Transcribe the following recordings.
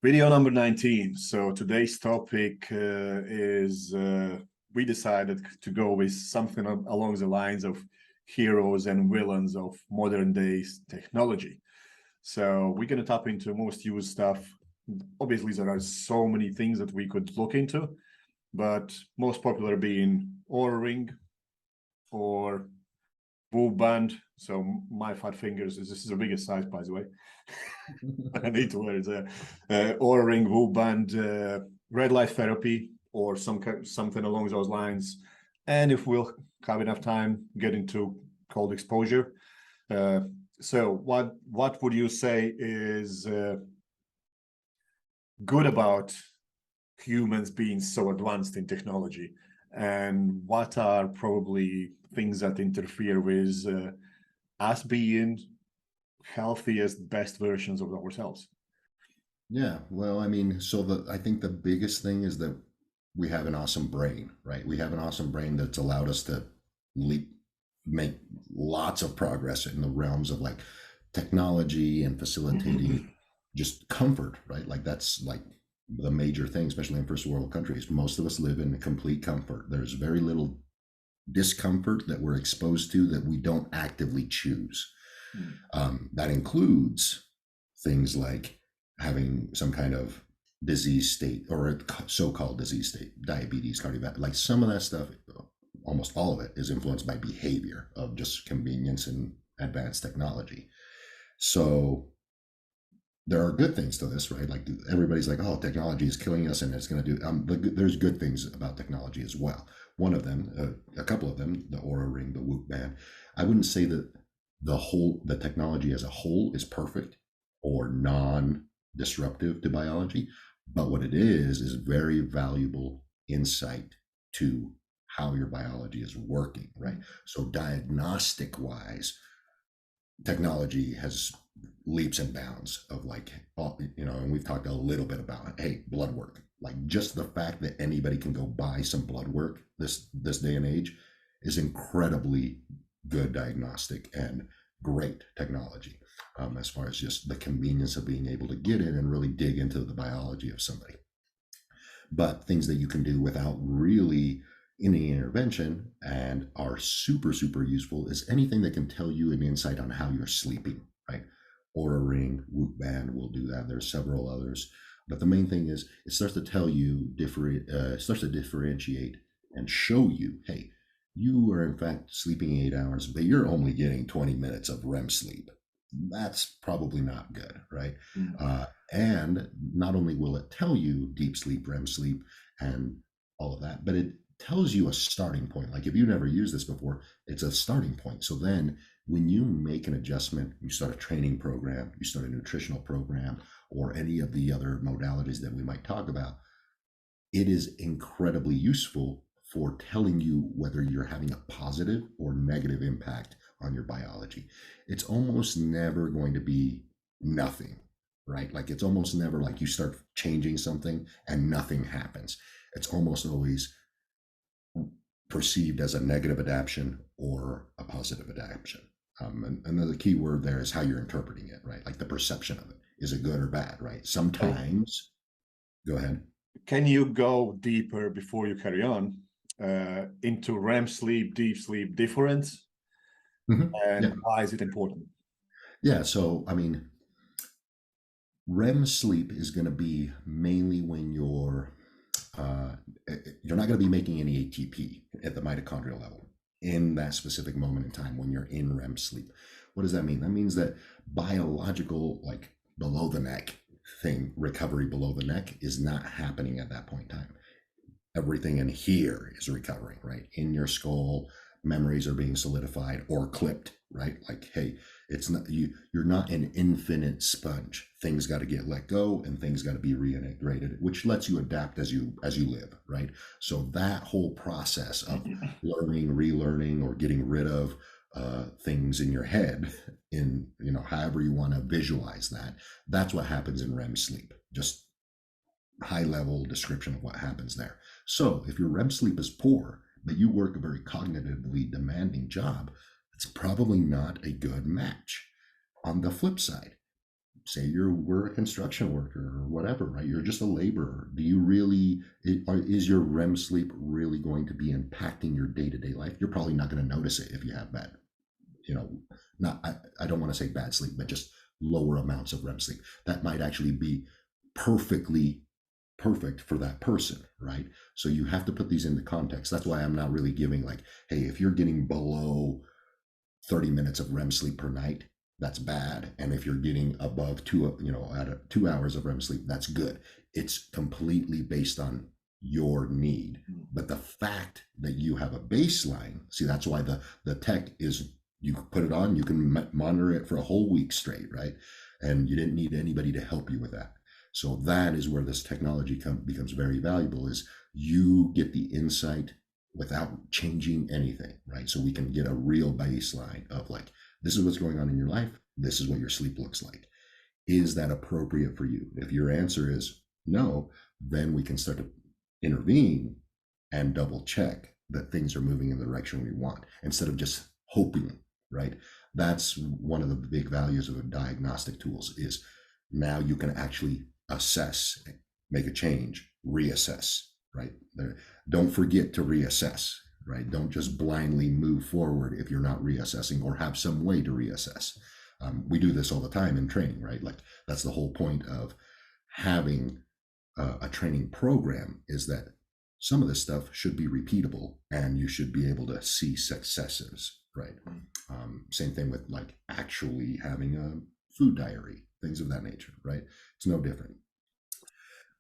Video number 19. So today's topic is we decided to go with something along the lines of heroes and villains of modern days technology. So we're going to tap into most used stuff. Obviously, there are so many things that we could look into, but most popular being Oura Ring or Whoop Band. So my fat fingers, this is the biggest size, by the way. I need to wear it. Oura Ring, Whoop Band, red light therapy, or something along those lines. And if we'll have enough time, get into cold exposure. So what would you say is good about humans being so advanced in technology? And what are probably things that interfere with us being healthiest, best versions of ourselves? Yeah, well, I mean, I think the biggest thing is that we have an awesome brain, right? We have an awesome brain that's allowed us to leap, make lots of progress in the realms of like technology and facilitating just comfort, right? Like that's like the major thing, especially in first world countries. Most of us live in complete comfort. There's very little discomfort that we're exposed to that we don't actively choose. That includes things like having some kind of disease state or a so-called disease state, diabetes, cardiovascular, like some of that stuff, almost all of it is influenced by behavior of just convenience and advanced technology. So there are good things to this, right? Like everybody's like, oh, technology is killing us and it's going to do, there's good things about technology as well. One of them, a couple of them, the Oura Ring, the Whoop Band, I wouldn't say that the technology as a whole is perfect or non-disruptive to biology, but what it is very valuable insight to how your biology is working, right? So diagnostic wise, technology has leaps and bounds of like, and we've talked a little bit about, hey, blood work, like just the fact that anybody can go buy some blood work this day and age is incredibly good diagnostic and great technology, as far as just the convenience of being able to get in and really dig into the biology of somebody. But things that you can do without really any intervention and are super, super useful is anything that can tell you an insight on how you're sleeping, right? Oura Ring, Whoop Band will do that. There's several others. But the main thing is it starts to tell you, starts to differentiate and show you, hey, you are in fact sleeping 8 hours, but you're only getting 20 minutes of REM sleep. That's probably not good, right? And not only will it tell you deep sleep, REM sleep, and all of that, but it tells you a starting point. Like if you've never used this before, it's a starting point. So then when you make an adjustment, you start a training program, you start a nutritional program, or any of the other modalities that we might talk about, it is incredibly useful for telling you whether you're having a positive or negative impact on your biology. It's almost never going to be nothing, right? Like it's almost never like you start changing something and nothing happens. It's almost always perceived as a negative adaptation or a positive adaptation. And the key word there is how you're interpreting it, right? Like the perception of it. Is it good or bad, right? Sometimes, go ahead. Can you go deeper before you carry on into REM sleep, deep sleep difference? And Yeah. why is it important? Yeah. So, I mean, REM sleep is going to be mainly when you're not going to be making any ATP at the mitochondrial level in that specific moment in time when you're in REM sleep. What does that mean? That means that biological, like below the neck thing, recovery below the neck is not happening at that point in time. Everything in here is recovering, right? In your skull, memories are being solidified or clipped, right? Like, hey, it's not you're not an infinite sponge. Things got to get let go and things got to be reintegrated, which lets you adapt as you live, right? So that whole process of learning, relearning, or getting rid of things in your head, in however you want to visualize that, that's what happens in REM sleep. Just high level description of what happens there. So if your REM sleep is poor, but you work a very cognitively demanding job, it's probably not a good match. On the flip side, say we're a construction worker or whatever, right? You're just a laborer. Do you really, is your REM sleep really going to be impacting your day-to-day life? You're probably not going to notice it if you have bad, you know, not, I don't want to say bad sleep, but just lower amounts of REM sleep. That might actually be perfectly perfect for that person, right? So you have to put these into context. That's why I'm not really giving like, hey, if you're getting below 30 minutes of REM sleep per night, that's bad. And if you're getting above 2 hours of REM sleep, that's good. It's completely based on your need. But the fact that you have a baseline, see, that's why the tech is, you put it on, you can monitor it for a whole week straight, right? And you didn't need anybody to help you with that. So that is where this technology becomes very valuable, is you get the insight without changing anything, right? So we can get a real baseline of like, this is what's going on in your life. This is what your sleep looks like. Is that appropriate for you? If your answer is no, then we can start to intervene and double check that things are moving in the direction we want instead of just hoping, right? That's one of the big values of the diagnostic tools, is now you can actually assess, make a change, reassess, right? Don't forget to reassess, right? Don't just blindly move forward if you're not reassessing or have some way to reassess. We do this all the time in training, right? Like that's the whole point of having a training program, is that some of this stuff should be repeatable and you should be able to see successes, right? Same thing with like actually having a food diary, things of that nature, right? It's no different.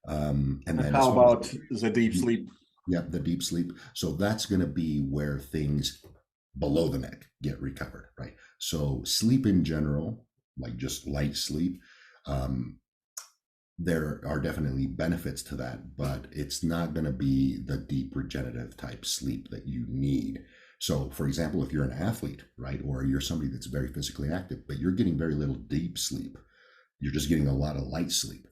And then how about the deep sleep? Yeah, the deep sleep. So that's going to be where things below the neck get recovered, right? So sleep in general, like just light sleep, there are definitely benefits to that, but it's not going to be the deep regenerative type sleep that you need. So, for example, if you're an athlete, right, or you're somebody that's very physically active, but you're getting very little deep sleep, you're just getting a lot of light sleep,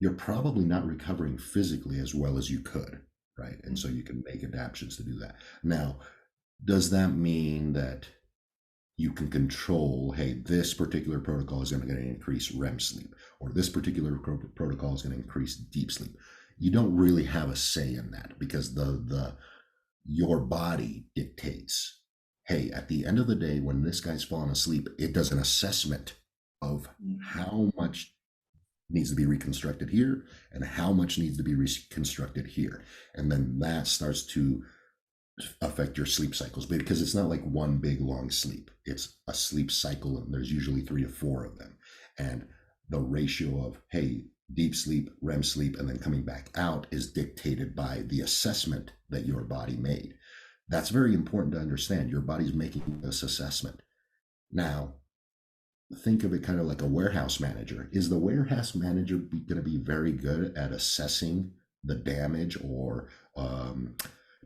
you're probably not recovering physically as well as you could, right? And so you can make adaptations to do that. Now, does that mean that you can control, hey, this particular protocol is going to increase REM sleep, or this particular protocol is going to increase deep sleep? You don't really have a say in that, because your body dictates, hey, at the end of the day, when this guy's falling asleep, it does an assessment of how much needs to be reconstructed here and how much needs to be reconstructed here. And then that starts to affect your sleep cycles, because it's not like one big long sleep. It's a sleep cycle, and there's usually 3 to 4 of them. And the ratio of, hey, deep sleep, REM sleep, and then coming back out is dictated by the assessment that your body made. That's very important to understand. Your body's making this assessment. Now, think of it kind of like a warehouse manager. Is the warehouse manager going to be very good at assessing the damage or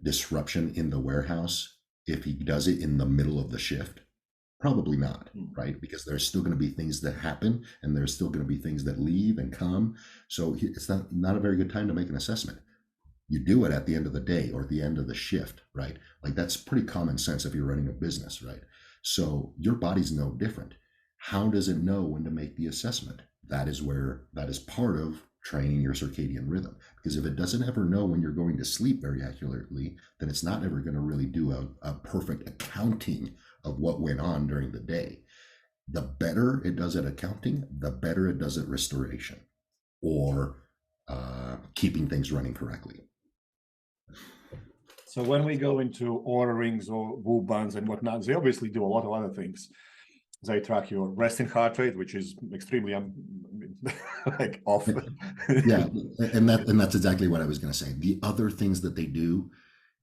disruption in the warehouse if he does it in the middle of the shift? Probably not, right? Because there's still going to be things that happen, and there's still going to be things that leave and come. So it's not a very good time to make an assessment. You do it at the end of the day or at the end of the shift, right? Like that's pretty common sense if you're running a business, right? So your body's no different. How does it know when to make the assessment? That is part of training your circadian rhythm. Because if it doesn't ever know when you're going to sleep very accurately, then it's not ever going to really do a perfect accounting of what went on during the day. The better it does at accounting, the better it does at restoration or keeping things running correctly. So when we go into Oura rings or Whoop bands and whatnot, they obviously do a lot of other things. They track your resting heart rate, which is extremely like off. Yeah, and that's exactly what I was going to say. The other things that they do,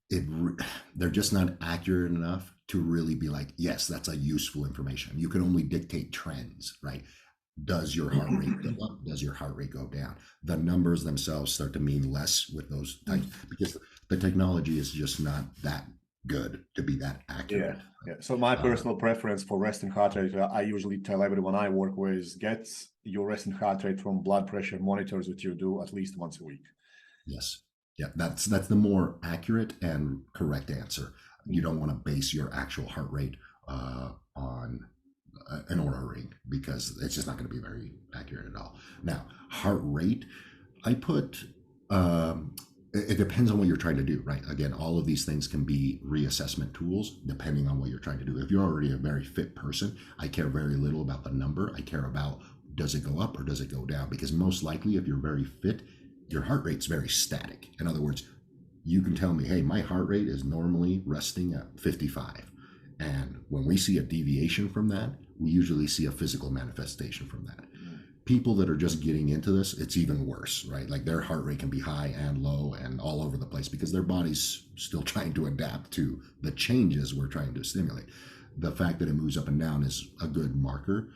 they're just not accurate enough to really be like, yes, that's a useful information. You can only dictate trends, right? Does your heart rate go up? Does your heart rate go down? The numbers themselves start to mean less with those types, because the technology is just not that good to be that accurate. Yeah. So my personal preference for resting heart rate, I usually tell everyone I work with, get your resting heart rate from blood pressure monitors that you do at least once a week. Yes. Yeah, that's the more accurate and correct answer. You don't want to base your actual heart rate on an Aura ring because it's just not going to be very accurate at all. Now, heart rate, I put it depends on what you're trying to do, right? Again, all of these things can be reassessment tools depending on what you're trying to do. If you're already a very fit person, I care very little about the number. I care about, does it go up or does it go down? Because most likely, if you're very fit, your heart rate's very static. In other words, you can tell me, hey, my heart rate is normally resting at 55. And when we see a deviation from that, we usually see a physical manifestation from that. People that are just getting into this, it's even worse, right? Like their heart rate can be high and low and all over the place because their body's still trying to adapt to the changes we're trying to stimulate. The fact that it moves up and down is a good marker.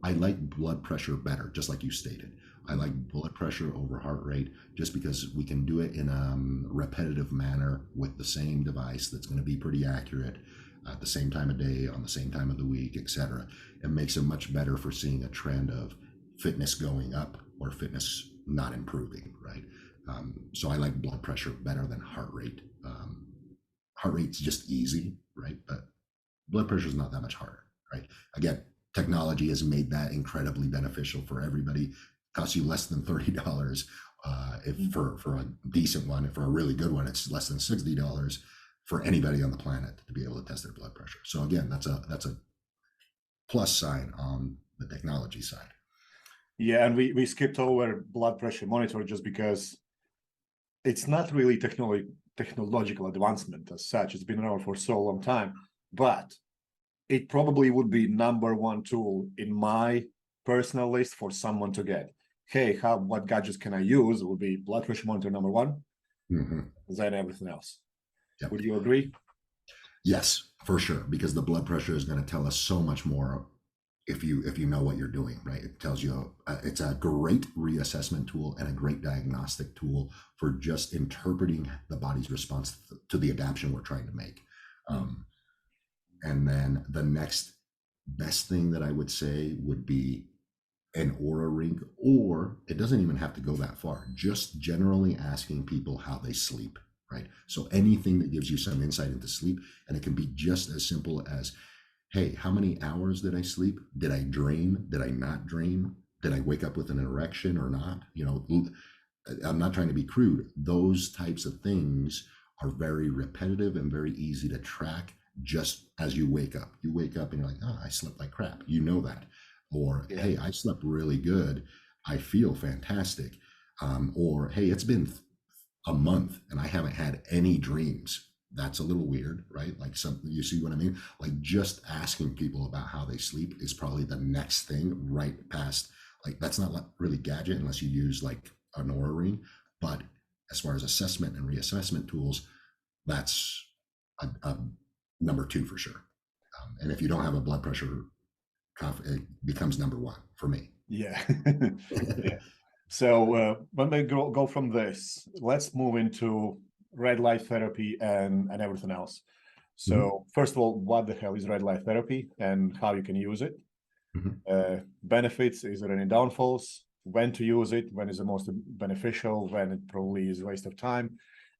I like blood pressure better, just like you stated. I like blood pressure over heart rate just because we can do it in a repetitive manner with the same device that's going to be pretty accurate at the same time of day, on the same time of the week, etc. It makes it much better for seeing a trend of fitness going up or fitness not improving, right? So I like blood pressure better than heart rate. Heart rate's just easy, right? But blood pressure is not that much harder, right? Again, technology has made that incredibly beneficial for everybody. It costs you less than $30 if for a decent one. For a really good one, it's less than $60 for anybody on the planet to be able to test their blood pressure. So again, that's a plus sign on the technology side. Yeah, and we skipped over blood pressure monitor just because it's not really technological advancement as such. It's been around for so long time, but it probably would be number one tool in my personal list for someone to get. Hey, what gadgets can I use? It would be blood pressure monitor number one, then everything else. Yep. Would you agree? Yes, for sure, because the blood pressure is going to tell us so much more if you know what you're doing, right? It tells you, it's a great reassessment tool and a great diagnostic tool for just interpreting the body's response to the adaptation we're trying to make. And then the next best thing that I would say would be an Aura ring, or it doesn't even have to go that far, just generally asking people how they sleep, right? So anything that gives you some insight into sleep, and it can be just as simple as, hey, how many hours did I sleep? Did I dream? Did I not dream? Did I wake up with an erection or not? You know, I'm not trying to be crude. Those types of things are very repetitive and very easy to track just as you wake up. You wake up and you're like, oh, I slept like crap. You know that. Or, yeah, hey, I slept really good. I feel fantastic. Or, hey, it's been a month and I haven't had any dreams. That's a little weird, right? Like something, you see what I mean? Like just asking people about how they sleep is probably the next thing right past, like that's not really gadget unless you use like an Aura ring. But as far as assessment and reassessment tools, that's a number two for sure. And if you don't have a blood pressure cuff, it becomes number one for me. Yeah. Yeah. So when we go from this, let's move into red light therapy and everything else. So first of all, what the hell is red light therapy and how you can use it? Benefits, is there any downfalls? When to use it? When is the most beneficial? When it probably is a waste of time?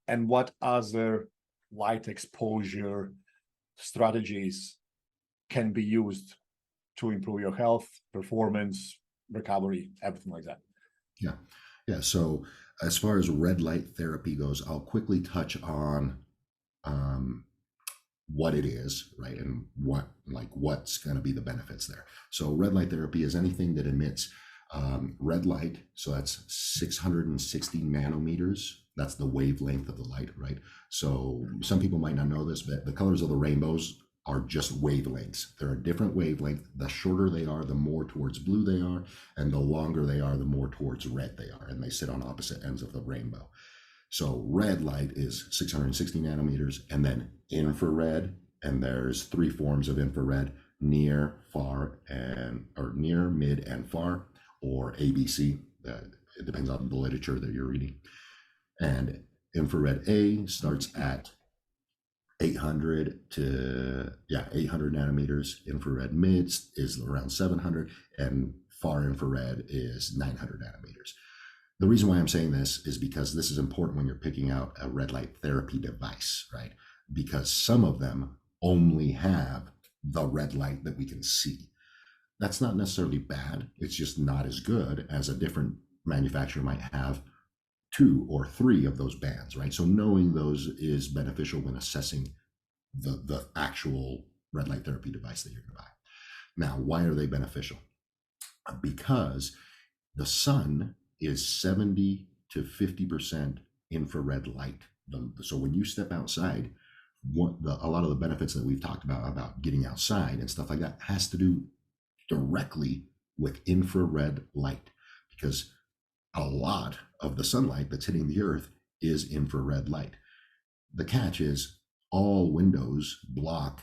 And what other light exposure strategies can be used to improve your health, performance, recovery, everything like that? Yeah. So as far as red light therapy goes, I'll quickly touch on what it is, right? And what's going to be the benefits there. So red light therapy is anything that emits red light. So that's 660 nanometers. That's the wavelength of the light, right? So some people might not know this, but the colors of the rainbows are just wavelengths. They're a different wavelength. The shorter they are, the more towards blue they are, and the longer they are, the more towards red they are, and they sit on opposite ends of the rainbow. So red light is 660 nanometers, and then infrared, and there's three forms of infrared: near, far, or near, mid, and far, or ABC. It depends on the literature that you're reading. And infrared A starts at 800 nanometers. Infrared mid is around 700, and far infrared is 900 nanometers. The reason why I'm saying this is because this is important when you're picking out a red light therapy device, right? Because some of them only have the red light that we can see. That's not necessarily bad. It's just not as good as a different manufacturer might have two or three of those bands, right? So knowing those is beneficial when assessing the actual red light therapy device that you're going to buy. Now, why are they beneficial? Because the sun is 70 to 50% infrared light. So when you step outside, a lot of the benefits that we've talked about getting outside and stuff like that, has to do directly with infrared light, because a lot of the sunlight that's hitting the earth is infrared light. The catch is all windows block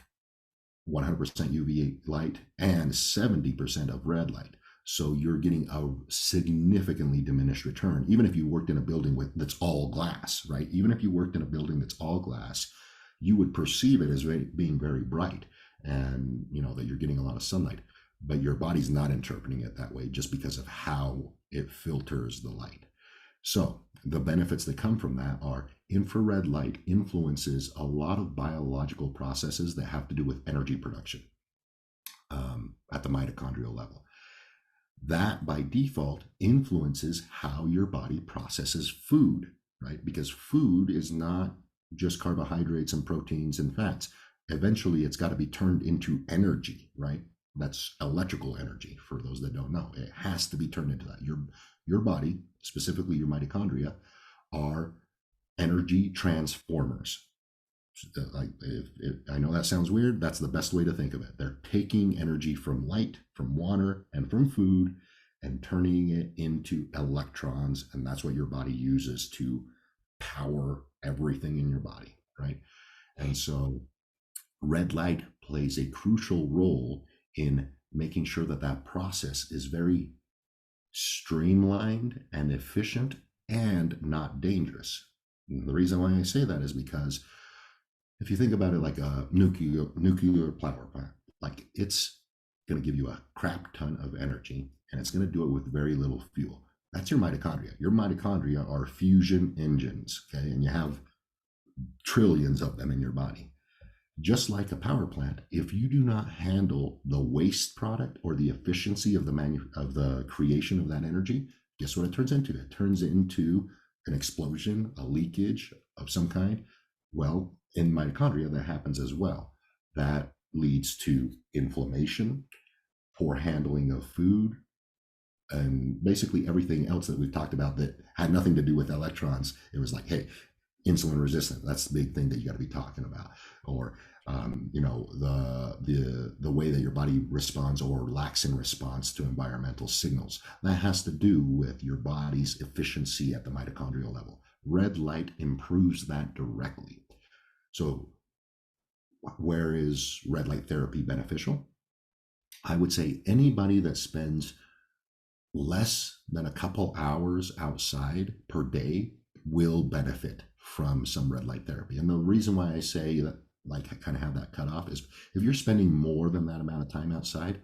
100% UV light and 70% of red light. So you're getting a significantly diminished return. Even if you worked in a building that's all glass, right? Even if you worked in a building that's all glass, you would perceive it as being very bright, and that you're getting a lot of sunlight. But your body's not interpreting it that way just because of how it filters the light. So the benefits that come from that are infrared light influences a lot of biological processes that have to do with energy production at the mitochondrial level. That by default influences how your body processes food, right? Because food is not just carbohydrates and proteins and fats. Eventually, it's got to be turned into energy, right? That's electrical energy, for those that don't know. It has to be turned into that. Your body, specifically your mitochondria, are energy transformers. Like, I know that sounds weird, that's the best way to think of it. They're taking energy from light, from water, and from food, and turning it into electrons, and that's what your body uses to power everything in your body, right? And so red light plays a crucial role in making sure that that process is very streamlined and efficient and not dangerous. And the reason why I say that is because if you think about it like a nuclear power plant, like, it's going to give you a crap ton of energy, and it's going to do it with very little fuel. That's your mitochondria. Your mitochondria are fusion engines, okay? And you have trillions of them in your body. Just like a power plant, if you do not handle the waste product or the efficiency of the creation of that energy, guess what it turns into? It turns into an explosion, a leakage of some kind. Well, in mitochondria, that happens as well. That leads to inflammation, poor handling of food, and basically everything else that we've talked about that had nothing to do with electrons. It was like, hey, insulin resistant, that's the big thing that you got to be talking about. Or the way that your body responds or lacks in response to environmental signals, that has to do with your body's efficiency at the mitochondrial level. Red light improves that directly. So where is red light therapy beneficial? I would say anybody that spends less than a couple hours outside per day will benefit from some red light therapy. And the reason why I say that, like, I kind of have that cut off, is if you're spending more than that amount of time outside,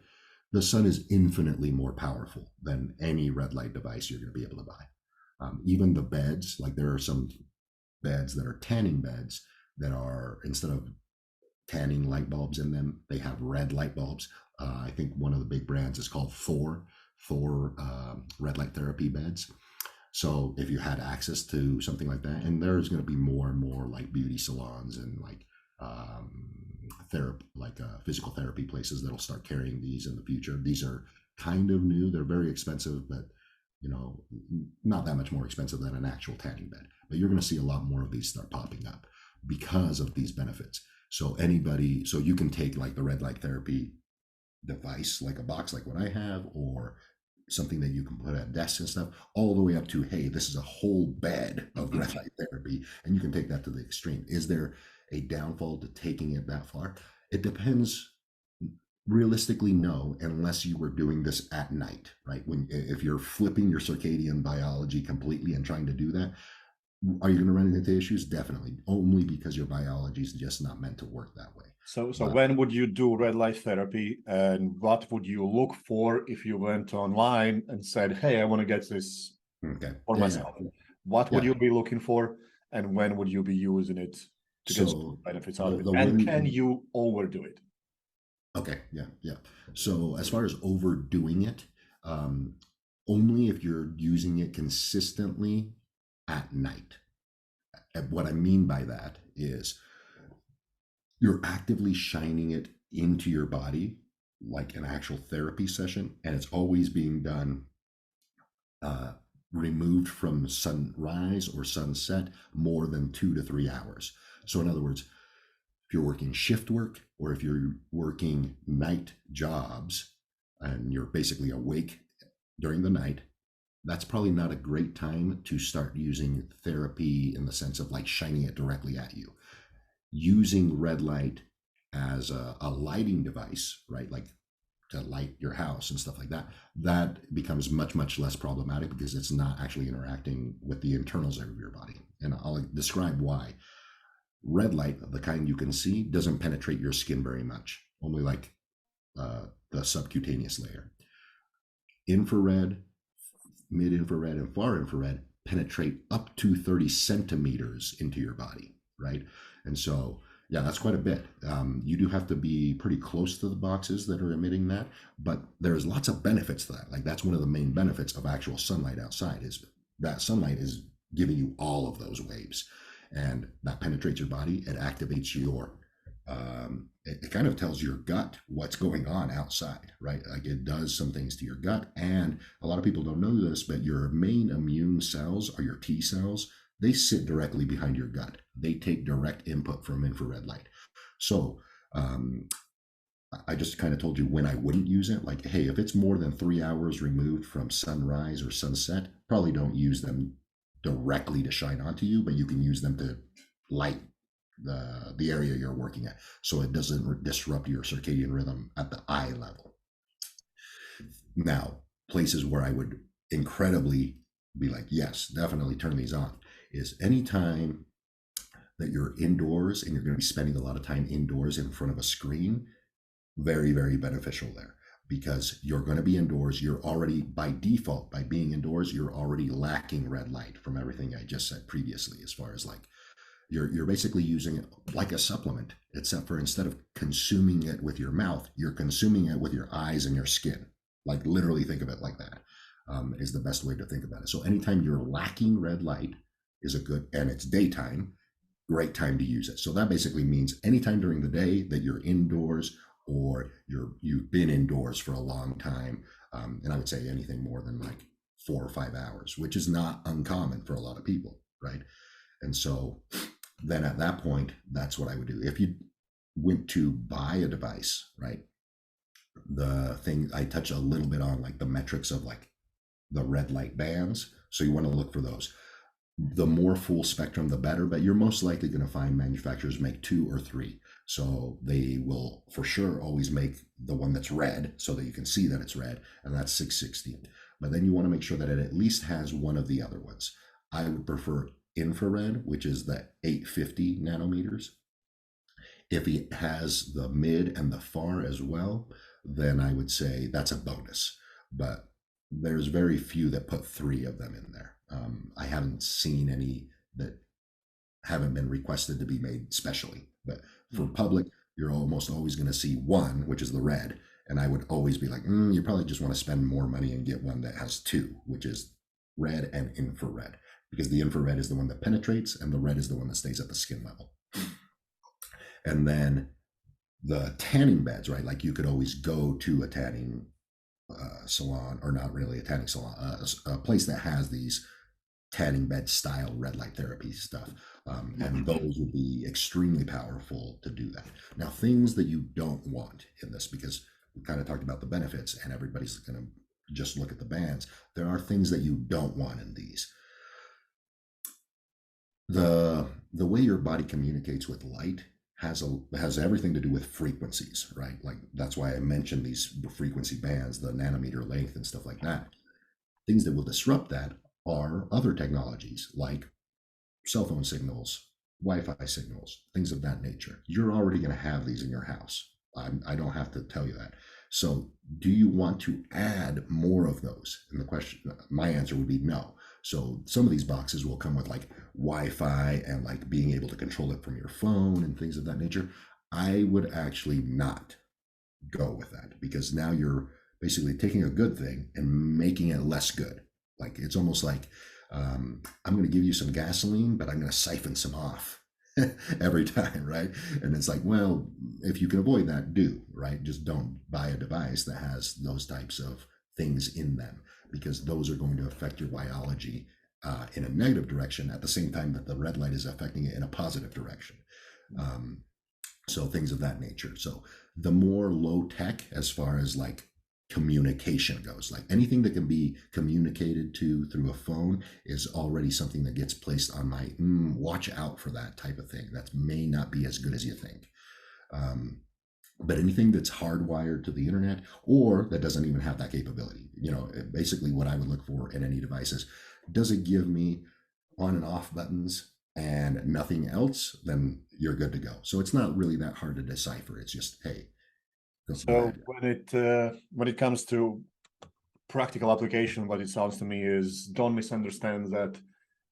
the sun is infinitely more powerful than any red light device you're going to be able to buy. Even the beds, like, there are some beds that are tanning beds that are, instead of tanning light bulbs in them, they have red light bulbs. I think one of the big brands is called Thor red light therapy beds. So if you had access to something like that, and there's going to be more and more like beauty salons and like physical therapy places that'll start carrying these in the future. These are kind of new. They're very expensive, but not that much more expensive than an actual tanning bed. But you're going to see a lot more of these start popping up because of these benefits. So you can take like the red light therapy device, like a box like what I have, or something that you can put at desks and stuff, all the way up to, hey, this is a whole bed of red light therapy, and you can take that to the extreme. Is there a downfall to taking it that far? It depends. Realistically, no, unless you were doing this at night, right? If you're flipping your circadian biology completely and trying to do that, are you going to run into issues? Definitely, only because your biology is just not meant to work that way. So when would you do red light therapy, and what would you look for if you went online and said, hey, I want to get this for myself? What would you be looking for, and when would you be using it to get benefits out of it? And can you overdo it? Okay, yeah, yeah. So as far as overdoing it, um, only if you're using it consistently at night. And what I mean by that is you're actively shining it into your body like an actual therapy session, and it's always being done uh, removed from sunrise or sunset more than 2 to 3 hours. So, in other words, if you're working shift work or if you're working night jobs and you're basically awake during the night, that's probably not a great time to start using therapy in the sense of like shining it directly at you. Using red light as a lighting device, right? Like to light your house and stuff like that, that becomes much, much less problematic because it's not actually interacting with the internals of your body. And I'll describe why. Red light, the kind you can see, doesn't penetrate your skin very much, only like the subcutaneous layer. Infrared, mid infrared, and far infrared penetrate up to 30 centimeters into your body, right? And so, yeah, that's quite a bit. You do have to be pretty close to the boxes that are emitting that, but there's lots of benefits to that. Like that's one of the main benefits of actual sunlight outside is that sunlight is giving you all of those waves, and that penetrates your body. It activates your it kind of tells your gut what's going on outside, right? Like it does some things to your gut. And a lot of people don't know this, but your main immune cells are your T cells. They sit directly behind your gut. They take direct input from infrared light. So um, I just kind of told you when I wouldn't use it. Like, hey, if it's more than 3 hours removed from sunrise or sunset, probably don't use them directly to shine onto you, but you can use them to light the area you're working at, so it doesn't disrupt your circadian rhythm at the eye level. Now, places where I would incredibly be like, yes, definitely turn these on, is anytime that you're indoors and you're going to be spending a lot of time indoors in front of a screen, very, very beneficial there because you're going to be indoors. You're already, by default, by being indoors, you're already lacking red light from everything I just said previously, as far as like you're basically using it like a supplement, except for instead of consuming it with your mouth, you're consuming it with your eyes and your skin. Like literally think of it like that, is the best way to think about it. So anytime you're lacking red light is a good, and it's daytime, great time to use it. So that basically means anytime during the day that you're indoors or you've been indoors for a long time, and I would say anything more than like 4 or 5 hours, which is not uncommon for a lot of people, right? And so then at that point, that's what I would do. If you went to buy a device, right? The thing I touch a little bit on, like the metrics of like the red light bands. So you want to look for those. The more full spectrum, the better, but you're most likely going to find manufacturers make 2 or 3. So they will for sure always make the one that's red so that you can see that it's red, and that's 660. But then you want to make sure that it at least has one of the other ones. I would prefer infrared, which is the 850 nanometers. If it has the mid and the far as well, then I would say that's a bonus. But there's very few that put 3 of them in there. I haven't seen any that haven't been requested to be made specially. But for public, you're almost always going to see one, which is the red. And I would always be like, you probably just want to spend more money and get one that has 2, which is red and infrared, because the infrared is the one that penetrates and the red is the one that stays at the skin level. And then the tanning beds, right? Like you could always go to a tanning salon, or not really a tanning salon, a place that has these tanning bed style red light therapy stuff. And those would be extremely powerful to do that. Now, things that you don't want in this, because we kind of talked about the benefits and everybody's going to just look at the bands. There are things that you don't want in these. The way your body communicates with light has everything to do with frequencies, right? Like that's why I mentioned these frequency bands, the nanometer length and stuff like that. Things that will disrupt that are other technologies like cell phone signals, Wi-Fi signals, things of that nature. You're already going to have these in your house. I don't have to tell you that. So do you want to add more of those? And the question, my answer would be no. So some of these boxes will come with like Wi-Fi and like being able to control it from your phone and things of that nature. I would actually not go with that, because now you're basically taking a good thing and making it less good. Like it's almost like I'm going to give you some gasoline, but I'm going to siphon some off every time, right? And it's like, well, if you can avoid that, do, right? Just don't buy a device that has those types of things in them, because those are going to affect your biology in a negative direction at the same time that the red light is affecting it in a positive direction. Um, so things of that nature. So the more low tech as far as like communication goes, like anything that can be communicated to through a phone is already something that gets placed on my watch out for that type of thing. That may not be as good as you think. Um, but anything that's hardwired to the internet or that doesn't even have that capability, basically what I would look for in any device is, does it give me on and off buttons and nothing else? Then you're good to go. So it's not really that hard to decipher. It's just, hey, go So ahead. when it comes to practical application, what it sounds to me is, don't misunderstand that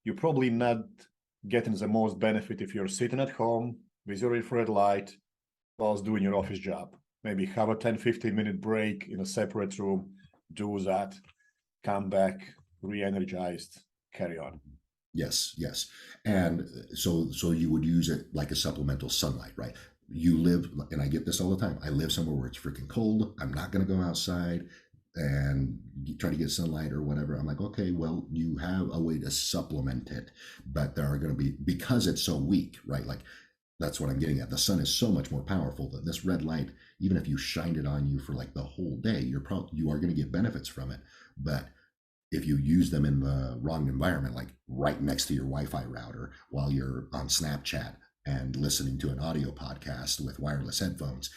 you're probably not getting the most benefit if you're sitting at home with your infrared light whilst doing your office job. Maybe have a 10-15 minute break in a separate room, do that, come back re-energized, carry on. Yes. And so you would use it like a supplemental sunlight, right? You live, and I get this all the time. I live somewhere where it's freaking cold. I'm not going to go outside and try to get sunlight or whatever. I'm like, okay, well, you have a way to supplement it, but there are going to be, because it's so weak, right? Like that's what I'm getting at. The sun is so much more powerful that this red light, even if you shined it on you for like the whole day, you are going to get benefits from it. But if you use them in the wrong environment, like right next to your Wi-Fi router while you're on Snapchat and listening to an audio podcast with wireless headphones,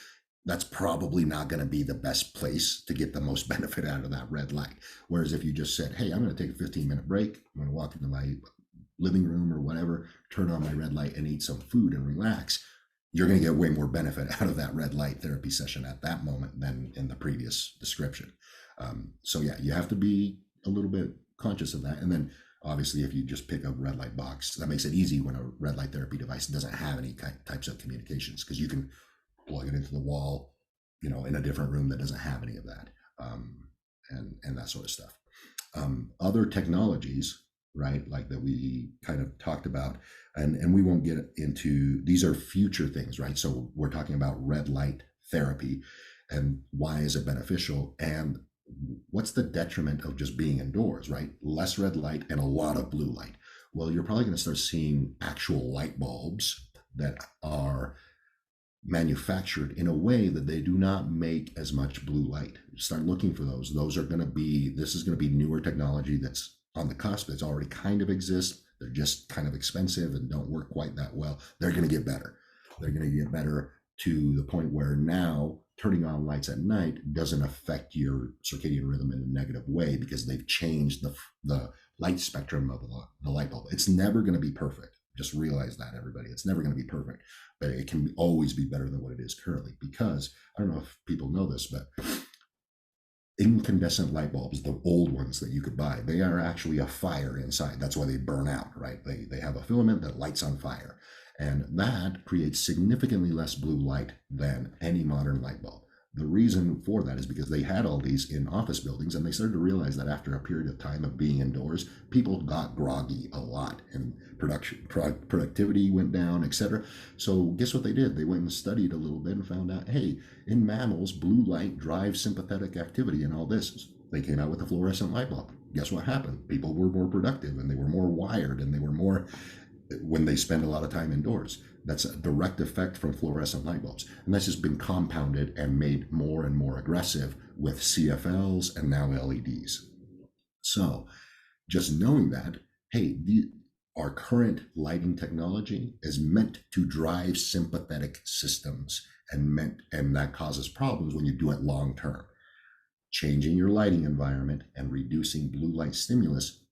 that's probably not going to be the best place to get the most benefit out of that red light. Whereas if you just said, hey, I'm going to take a 15-minute break, I'm going to walk into my living room or whatever, turn on my red light and eat some food and relax, you're going to get way more benefit out of that red light therapy session at that moment than in the previous description. So yeah, you have to be a little bit conscious of that. And then obviously if you just pick a red light box, that makes it easy when a red light therapy device doesn't have any types of communications, because you can plug it into the wall, in a different room that doesn't have any of that, and that sort of stuff. Other technologies, right, like that we kind of talked about, and we won't get into, these are future things, right? So we're talking about red light therapy and why is it beneficial, and what's the detriment of just being indoors, right? Less red light and a lot of blue light. Well, you're probably going to start seeing actual light bulbs that are manufactured in a way that they do not make as much blue light. Start looking for those. This is going to be newer technology that's on the cusp. That's already kind of exists. They're just kind of expensive and don't work quite that well. They're going to get better. They're going to get better to the point where now turning on lights at night doesn't affect your circadian rhythm in a negative way, because they've changed the light spectrum of the light bulb. It's never going to be perfect. Just realize that, everybody. It's never going to be perfect, but it can always be better than what it is currently, because I don't know if people know this, but incandescent light bulbs, the old ones that you could buy, they are actually a fire inside. That's why they burn out, right? They have a filament that lights on fire, and that creates significantly less blue light than any modern light bulb. The reason for that is because they had all these in office buildings, and they started to realize that after a period of time of being indoors, people got groggy a lot, and productivity went down, etc. So guess what they did? They went and studied a little bit and found out, hey, in mammals, blue light drives sympathetic activity and all this. They came out with a fluorescent light bulb. Guess what happened? People were more productive, and they were more wired, and they were more, when they spend a lot of time indoors. That's a direct effect from fluorescent light bulbs. And that's just been compounded and made more and more aggressive with CFLs and now LEDs. So just knowing that, hey, our current lighting technology is meant to drive sympathetic systems, and that causes problems when you do it long term. Changing your lighting environment and reducing blue light stimulus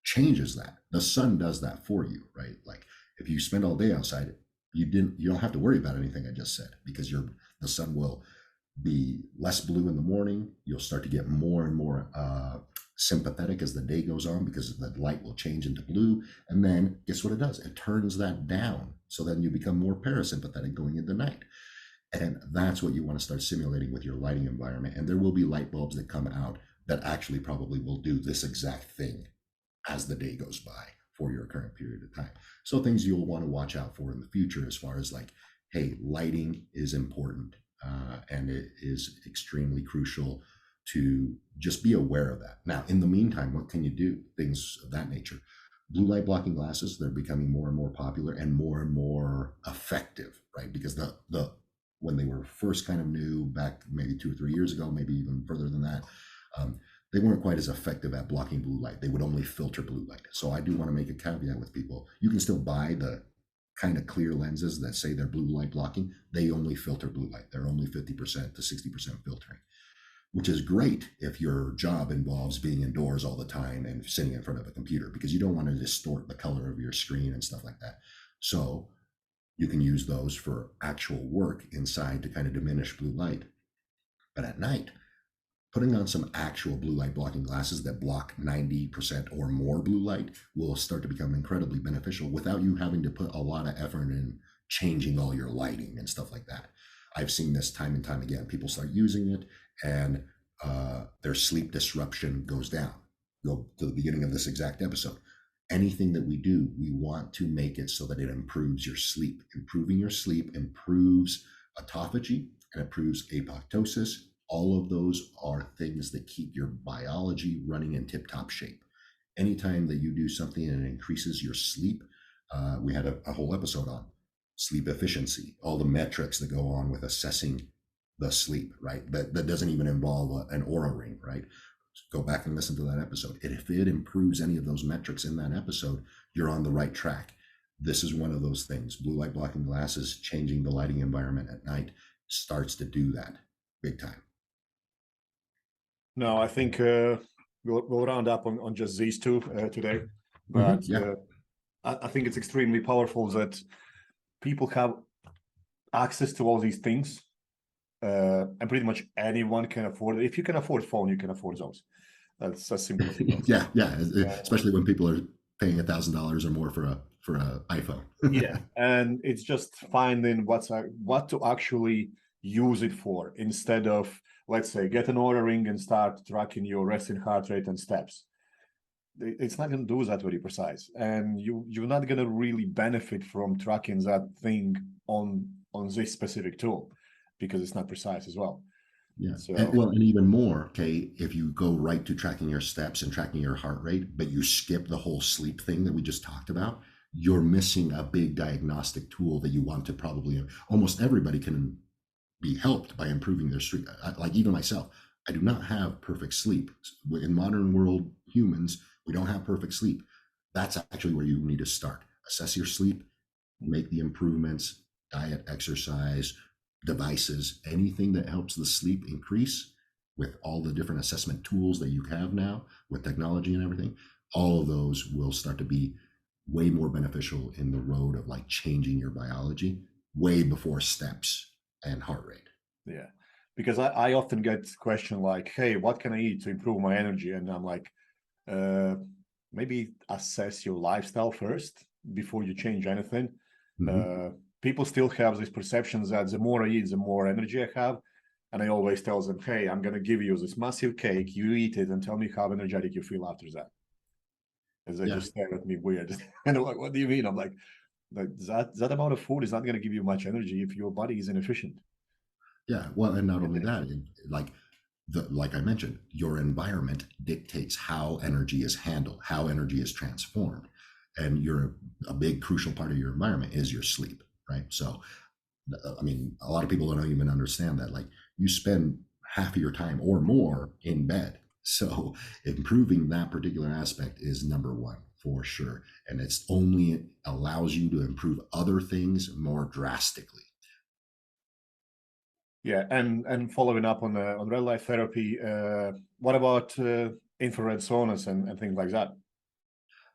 changes that. The sun does that for you, right? Like if you spend all day outside, you don't have to worry about anything I just said, because the sun will be less blue in the morning. You'll start to get more and more sympathetic as the day goes on, because the light will change into blue. And then guess what it does? It turns that down. So then you become more parasympathetic going into night. And that's what you want to start simulating with your lighting environment. And there will be light bulbs that come out that actually probably will do this exact thing as the day goes by for your current period of time. So things you'll want to watch out for in the future, as far as like, hey, lighting is important, and it is extremely crucial to just be aware of that. Now, in the meantime, what can you do? Things of that nature. Blue light blocking glasses, they're becoming more and more popular and more effective, right? Because the when they were first kind of new back maybe 2 or 3 years ago, maybe even further than that, um, they weren't quite as effective at blocking blue light. They would only filter blue light. So I do want to make a caveat with people. You can still buy the kind of clear lenses that say they're blue light blocking. They only filter blue light. They're only 50% to 60% filtering, which is great if your job involves being indoors all the time and sitting in front of a computer, because you don't want to distort the color of your screen and stuff like that. So you can use those for actual work inside to kind of diminish blue light. But at night, putting on some actual blue light blocking glasses that block 90% or more blue light will start to become incredibly beneficial without you having to put a lot of effort in changing all your lighting and stuff like that. I've seen this time and time again. People start using it and their sleep disruption goes down. Go to the beginning of this exact episode. Anything that we do, we want to make it so that it improves your sleep. Improving your sleep improves autophagy and improves apoptosis. All of those are things that keep your biology running in tip-top shape. Anytime that you do something and it increases your sleep, we had a whole episode on sleep efficiency, all the metrics that go on with assessing the sleep, right? That doesn't even involve an Oura ring, right? Go back and listen to that episode. If it improves any of those metrics in that episode, you're on the right track. This is one of those things. Blue light blocking glasses, changing the lighting environment at night, starts to do that big time. No, I think we'll round up on just these two today. But Yeah. I think it's extremely powerful that people have access to all these things, and pretty much anyone can afford it. If you can afford phone, you can afford those. That's as simple as it is. Yeah. Especially when people are paying $1,000 or more for a iPhone. Yeah, and it's just finding what to actually use it for, instead of, let's say, get an Oura ring and start tracking your resting heart rate and steps. It's not going to do that very precise, and you're not going to really benefit from tracking that thing on this specific tool, because it's not precise as well. Yeah. So And even more, okay, if you go right to tracking your steps and tracking your heart rate, but you skip the whole sleep thing that we just talked about, you're missing a big diagnostic tool that you want to probably, almost everybody can be helped by improving their sleep. Like even myself, I do not have perfect sleep. In modern world humans, we don't have perfect sleep. That's actually where you need to start. Assess your sleep, make the improvements, diet, exercise, devices, anything that helps the sleep increase with all the different assessment tools that you have now with technology and everything. All of those will start to be way more beneficial in the road of like changing your biology way before steps and heart rate. yeah, because I often get question like, hey, what can I eat to improve my energy? And I'm like, maybe assess your lifestyle first before you change anything. People still have these perceptions that the more I eat, the more energy I have. And I always tell them, hey, I'm going to give you this massive cake. You eat it and tell me how energetic you feel after that. And they just stare at me weird. And I'm like, what do you mean? I'm like that amount of food is not going to give you much energy if your body is inefficient. Yeah. Well, and not only that, like I mentioned, your environment dictates how energy is handled, how energy is transformed. And a big crucial part of your environment is your sleep, right? So, I mean, a lot of people don't even understand that. Like, you spend half of your time or more in bed. So, improving that particular aspect is number one for sure. And it's only allows you to improve other things more drastically. Yeah, and following up on red light therapy, what about infrared saunas and things like that?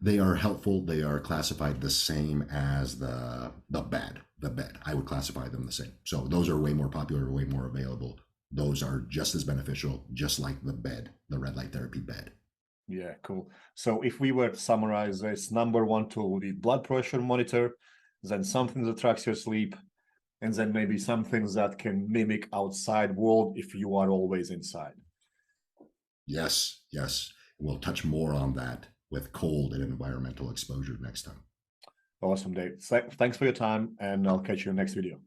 They are helpful. They are classified the same as the bed. The bed. I would classify them the same. So those are way more popular, way more available. Those are just as beneficial, just like the bed, the red light therapy bed. Yeah, cool. So if we were to summarize this, number one tool would be blood pressure monitor, then something that tracks your sleep, and then maybe some things that can mimic outside world if you are always inside. Yes, yes. We'll touch more on that with cold and environmental exposure next time. Awesome, Dave. Thanks for your time, and I'll catch you in the next video.